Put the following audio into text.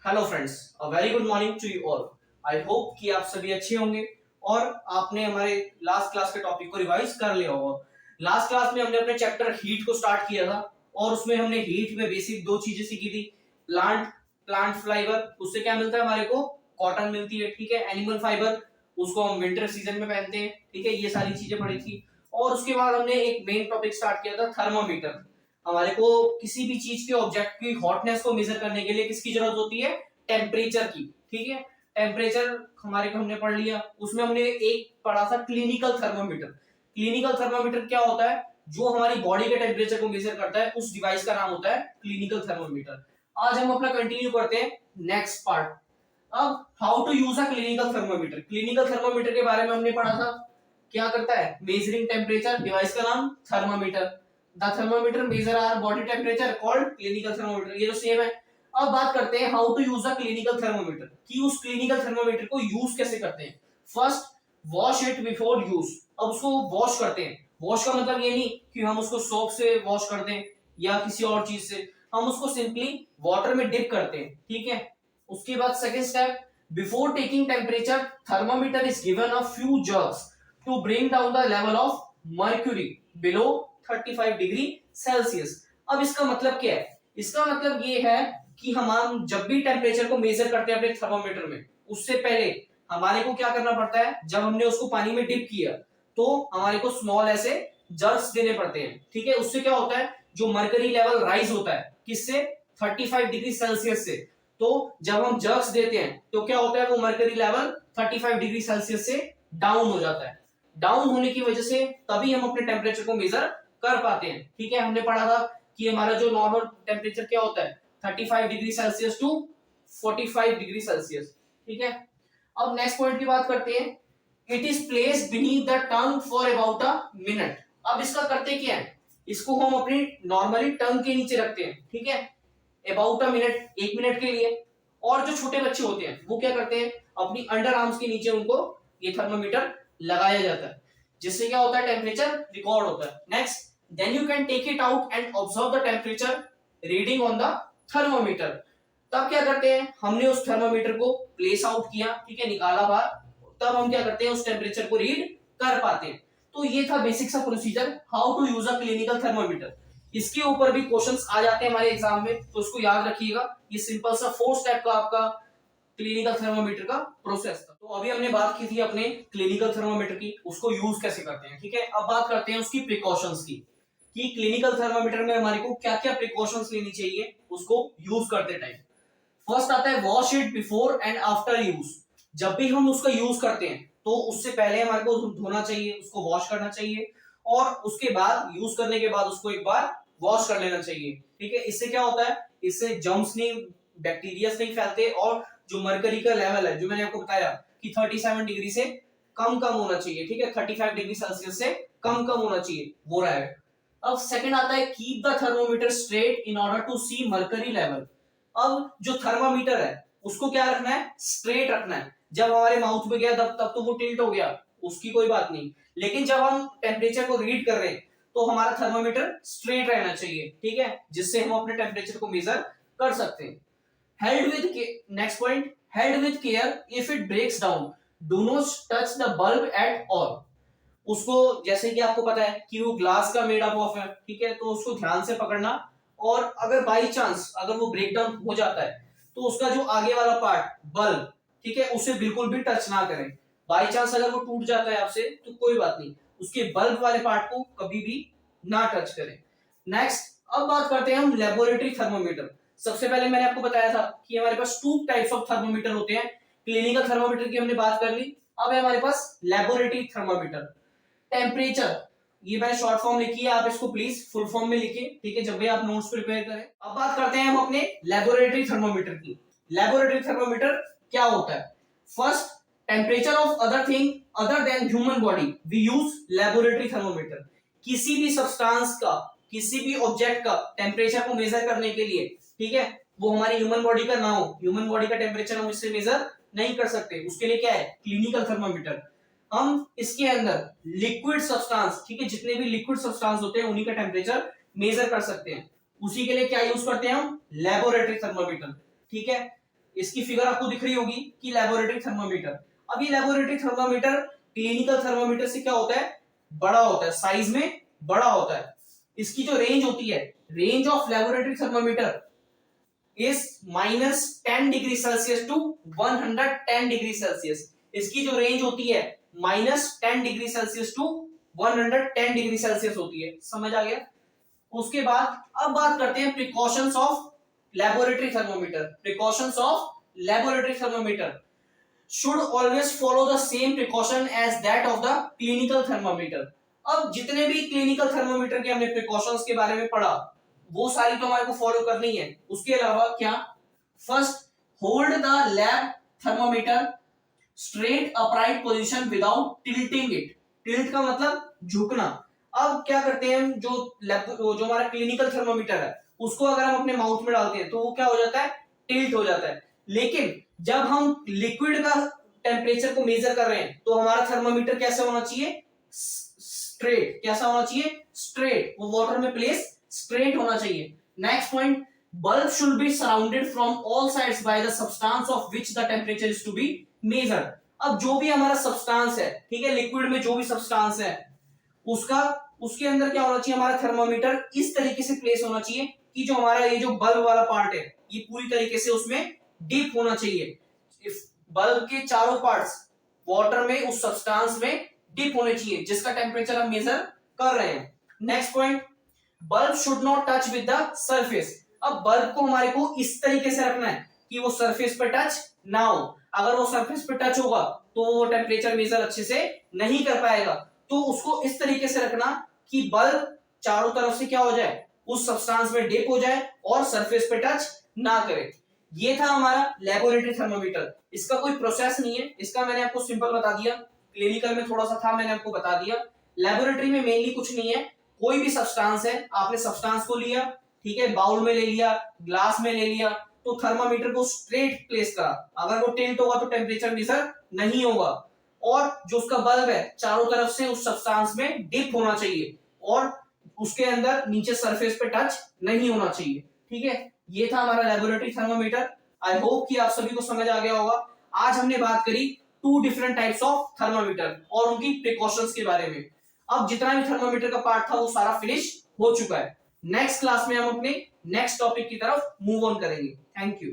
Hello friends, a very good morning to you all. I hope कि आप सभी अच्छे होंगे और आपने हमारे लास्ट क्लास के टॉपिक को रिवाइज कर लिया होगा। लास्ट क्लास में हमने अपने चैप्टर हीट को स्टार्ट किया था और उसमें हमने हीट में बेसिक दो चीजें सीखी थी। प्लांट प्लांट फाइबर, उससे क्या मिलता है हमारे को? कॉटन मिलती है, ठीक है। एनिमल फाइबर, उसको हम विंटर सीजन में पहनते हैं, ठीक है। ये सारी चीजें पढ़ी थी। और उसके बाद हमने एक मेन टॉपिक स्टार्ट किया था, थर्मामीटर। हमारे को किसी भी चीज के ऑब्जेक्ट की हॉटनेस को मेजर करने के लिए किसकी जरूरत होती है? टेम्परेचर की, ठीक है। टेम्परेचर हमारे को हमने पढ़ लिया। उसमें हमने एक पढ़ा था क्लिनिकल थर्मामीटर। क्लिनिकल थर्मामीटर क्या होता है? जो हमारी बॉडी के टेम्परेचर को मेजर करता है, उस डिवाइस का नाम होता है क्लिनिकल थर्मामीटर। आज हम अपना कंटिन्यू करते हैं नेक्स्ट पार्ट। अब how to use a clinical thermometer. Clinical thermometer के बारे में हमने पढ़ा था। क्या करता है? Measuring temperature. डिवाइस का नाम thermometer. The thermometer measure our body temperature called clinical thermometer. ये तो सेम है। अब बात करते हैं how to use a clinical thermometer, कि उस क्लिनिकल थर्मामीटर को यूज कैसे करते हैं। First, wash it before use. अब उसको वॉश करते हैं। वॉश का मतलब ये नहीं कि हम उसको सोप से वॉश कर दें या किसी और चीज से, हम उसको सिंपली वाटर में डिप करते हैं, ठीक है। उसके बाद second step, before taking temperature thermometer is given a few jerks to bring down the level of mercury below 35 degree Celsius. अब इसका मतलब क्या है? इसका मतलब ये है कि हम जब भी टेम्परेचर को मेजर करते हैं अपने थर्मामीटर में, उससे पहले हमारे को क्या करना पड़ता है? जब हमने उसको पानी में डिप किया तो हमारे को स्मॉल ऐसे जर्क्स देने पड़ते हैं, ठीक है। उससे क्या होता है? जो मर्करी लेवल राइज होता है, किससे? 35 डिग्री सेल्सियस से। तो जब हम जर्क्स देते हैं तो क्या होता है? वो मर्करी लेवल 35 डिग्री सेल्सियस से डाउन हो जाता है। डाउन होने की वजह से तभी हम अपने टेम्परेचर को मेजर कर पाते हैं, ठीक है। हमने पढ़ा था कि हमारा जो नॉर्मल टेम्परेचर क्या होता है? 35 degree Celsius to 45 degree Celsius, ठीक है। अब नेक्स्ट पॉइंट की बात करते हैं। It is placed beneath the tongue for about a minute. अब इसका करते क्या है? इसको हम अपनी नॉर्मली टंग के नीचे रखते हैं, ठीक है, अबाउट अ मिनट, 1 मिनट के लिए। और जो छोटे बच्चे होते हैं वो क्या करते हैं? अपनी अंडर आर्म्स के नीचे उनको ये थर्मामीटर लगाया जाता है, जिससे क्या होता है? टेम्परेचर रिकॉर्ड होता है। Next, then you can take it out and observe the temperature reading on the thermometer. तब क्या करते हैं? हमने उस थर्मामीटर को प्लेस आउट किया, ठीक है, निकाला बाहर, तब हम क्या करते हैं? उस टेम्परेचर को रीड कर पाते हैं। तो ये था बेसिक सा procedure, how to use a clinical thermometer. इसके ऊपर भी क्वेश्चंस आ जाते हैं हमारे एग्जाम में, तो उसको याद रखिएगा। ये सिंपल सा 4 स्टेप का आपका क्लिनिकल थर्मामीटर का प्रोसेस था। तो अभी हमने बात की थी अपने क्लिनिकल थर्मामीटर की, उसको यूज कैसे करते हैं, ठीक है। अब बात करते हैं उसकी प्रिकॉशंस की, कि क्लिनिकल थर्मामीटर में हमारे को क्या क्या प्रिकॉशंस लेनी चाहिए उसको यूज करते टाइम। फर्स्ट आता है wash it before and after use. जब भी हम उसका यूज करते हैं तो उससे पहले हमारे को धोना चाहिए, उसको वॉश करना चाहिए, और उसके बाद यूज करने के बाद उसको एक बार वॉश कर लेना चाहिए, ठीक है। इससे क्या होता है? इससे जर्म्स नहीं, बैक्टीरिया नहीं फैलते, और जो मरकरी का लेवल है, जो मैंने आपको बताया कि 37 डिग्री से कम होना चाहिए, ठीक है, 35 डिग्री सेल्सियस से कम होना चाहिए, वो रहा है। अब सेकंड आता है keep the thermometer straight in order to see mercury level. अब जो थर्मामीटर है उसको क्या रखना है? स्ट्रेट रखना है। जब हमारे माउथ में गया तब तो वो टिल्ट हो गया, उसकी कोई बात नहीं, लेकिन जब हम टेम्परेचर को रीड कर रहे हैं तो हमारा थर्मामीटर स्ट्रेट रहना चाहिए, ठीक है, जिससे हम अपने टेम्परेचर को मेजर कर सकते हैं। Held with next point, held with care, if it breaks down do not touch the bulb at all. उसको, जैसे कि आपको पता है कि वो ग्लास का मेड अप ऑफ है, ठीक है, तो उसको ध्यान से पकड़ना, और अगर बाई चांस अगर वो ब्रेक डाउन हो जाता है तो उसका जो आगे वाला पार्ट बल्ब, ठीक है, उसे बिल्कुल भी टच ना करें। बाई चांस अगर वो टूट जाता है आपसे तो कोई बात नहीं, उसके बल्ब वाले पार्ट को कभी भी ना टच करें। नेक्स्ट, अब बात करते हैं हम लेबोरेटरी थर्मोमीटर। सबसे पहले मैंने आपको बताया था कि हमारे पास 2 टाइप्स ऑफ थर्मोमीटर होते हैं। क्लिनिकल थर्मोमीटर की हमने बात कर ली, अब है हमारे पास लेबोरेटरी थर्मोमीटर। टेम्परेचर, ये मैंने शॉर्ट फॉर्म लिखी है, आप इसको प्लीज फुल फॉर्म में लिखिए, ठीक है, जब भी आप नोट्स प्रिपेयर करें। अब बात करते हैं हम अपने लेबोरेटरी थर्मोमीटर की। लेबोरेटरी थर्मोमीटर क्या होता है? First, temperature of other thing other than human body we use laboratory thermometer. किसी भी सब्सटेंस का, किसी भी ऑब्जेक्ट का टेम्परेचर को मेजर करने के लिए, ठीक है, वो हमारी ह्यूमन बॉडी का ना हो, ह्यूमन बॉडी का टेम्परेचर हम इससे मेजर नहीं कर सकते, उसके लिए क्या है? Clinical thermometer. हम इसके अंदर लिक्विड सब्सटेंस, ठीक है, जितने भी लिक्विड सब्सटेंस होते हैं उन्हीं का टेम्परेचर मेजर कर सकते हैं। उसी के लिए क्या यूज करते हैं हम? लेबोरेटरी थर्मोमीटर, ठीक है। इसकी फिगर आपको दिख रही होगी कि लेबोरेटरी थर्मामीटर। अब ये लेबोरेटरी थर्मामीटर क्लिनिकल थर्मामीटर से क्या होता है, बड़ा होता है, साइज में बड़ा होता है। इसकी जो रेंज होती है, range of laboratory thermometer is -10 degree Celsius to 110 degree Celsius. इसकी जो रेंज होती है -10 degree Celsius to 110 degree Celsius होती है। समझ आ गया? उसके बाद अब बात करते हैं precautions of laboratory thermometer. Precautions of laboratory thermometer should always follow the same precaution as that of the clinical thermometer। अब जितने भी क्लिनिकल थर्मोमीटर के हमने प्रिकॉशंस के बारे में पढ़ा वो सारी तो हमारे को फॉलो करनी है। उसके अलावा क्या, first, hold the lab thermometer straight upright position without tilting it. Tilt का मतलब झुकना। अब क्या करते हैं हम, जो हमारा क्लिनिकल थर्मोमीटर है उसको अगर हम अपने माउथ में डालते हैं तो वो क्या हो जाता है, टिल्ट हो जाता है। लेकिन जब हम लिक्विड का टेम्परेचर को मेजर कर रहे हैं तो हमारा थर्मोमीटर कैसा होना चाहिए, स्ट्रेट। कैसा होना चाहिए, स्ट्रेट। वो वाटर में प्लेस स्ट्रेट होना चाहिए। Next point, bulb should be surrounded from all sides by the substance of which the temperature is to be measured। अब जो भी हमारा सब्सटेंस है, ठीक है, लिक्विड में जो भी सब्सटेंस है उसके अंदर क्या होना चाहिए, हमारा थर्मोमीटर इस तरीके से प्लेस होना चाहिए कि जो हमारा ये जो बल्ब वाला पार्ट है ये पूरी तरीके से उसमें डीप होना चाहिए। इफ बल्ब के चारों पार्ट्स वाटर में उस सब्सटेंस में डीप होने चाहिए जिसका टेम्परेचर हम मेजर कर रहे हैं। Next point, bulb should not touch with the surface. अब बल्ब को हमारे को इस तरीके से रखना है कि वो सरफेस पे टच ना हो। अगर वो सरफेस पे टच होगा तो वो टेम्परेचर मेजर अच्छे से नहीं कर पाएगा। तो उसको इस तरीके से रखना कि बल्ब चारों तरफ से क्या हो जाए, उस सब्सटेंस में डिप हो जाए और सरफेस पे टच ना करे। ये था हमारा लेबोरेटरी थर्मोमीटर। इसका कोई प्रोसेस नहीं है, इसका मैंने आपको सिंपल बता दिया। क्लिनिकल में थोड़ा सा था, मैंने आपको बता दिया। लेबोरेटरी में मेनली कुछ नहीं है, कोई भी सब्सटेंस है, आपने सब्सटेंस को लिया, ठीक है, बाउल में ले लिया, ग्लास में ले लिया, तो थर्मामीटर को स्ट्रेट प्लेस करा। अगर वो टिल्ट होगा तो टेम्परेचर मेजर नहीं होगा। और जो उसका बल्ब है चारों तरफ से उस सब्सटेंस में डिप होना चाहिए और उसके अंदर नीचे सरफेस पे टच नहीं होना चाहिए। ठीक है, ये था हमारा लेबोरेटरी थर्मामीटर। आई होप कि आप सभी को समझ आ गया होगा। आज हमने बात करी 2 डिफरेंट टाइप्स ऑफ थर्मामीटर और उनकी प्रिकॉशंस के बारे में। अब जितना भी थर्मामीटर का पार्ट था वो सारा फिनिश हो चुका है। नेक्स्ट क्लास में हम अपने नेक्स्ट टॉपिक की तरफ मूव ऑन करेंगे। Thank you.